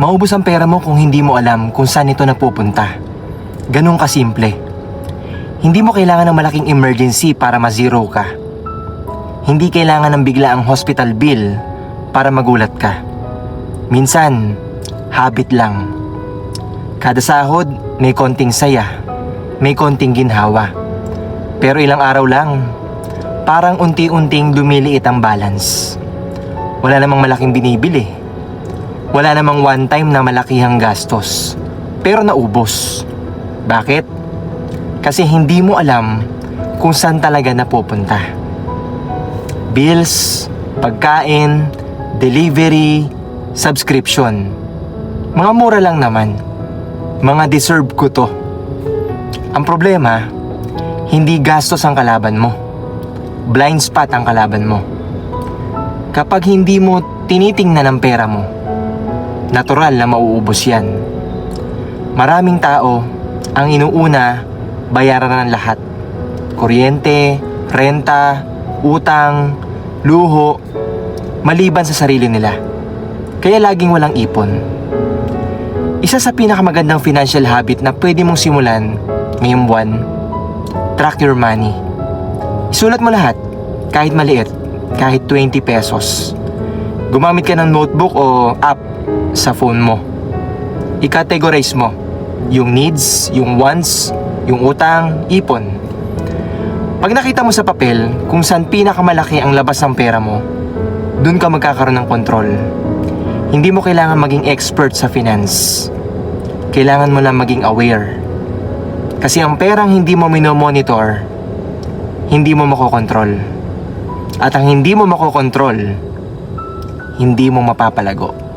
Maubos ang pera mo kung hindi mo alam kung saan ito napupunta. Ganun kasimple. Hindi mo kailangan ng malaking emergency para ma-zero ka. Hindi kailangan ng biglaang hospital bill para magulat ka. Minsan, habit lang. Kada sahod, may konting saya, may konting ginhawa. Pero ilang araw lang, parang unti-unting lumiliit ang balance. Wala namang malaking binibili. Wala namang one time na malakihang gastos. Pero naubos. Bakit? Kasi hindi mo alam kung saan talaga napupunta. Bills, pagkain, delivery, subscription. Mga mura lang naman. Mga deserve ko to. Ang problema, hindi gastos ang kalaban mo. Blind spot ang kalaban mo. Kapag hindi mo tinitingnan ang pera mo, natural na mauubos yan. Maraming tao ang inuuna bayaran ng lahat. Kuryente, renta, utang, luho, maliban sa sarili nila. Kaya laging walang ipon. Isa sa pinakamagandang financial habit na pwede mong simulan ngayong buwan, track your money. Isulat mo lahat, kahit maliit, kahit 20 pesos. Gumamit ka ng notebook o app sa phone mo. I-categorize mo yung needs, yung wants, yung utang, ipon. Pag nakita mo sa papel kung saan pinakamalaki ang labas ng pera mo, dun ka magkakaroon ng control. Hindi mo kailangan maging expert sa finance. Kailangan mo lang maging aware. Kasi ang perang hindi mo minomonitor, hindi mo makokontrol. At ang hindi mo makokontrol, hindi mo mapapalago.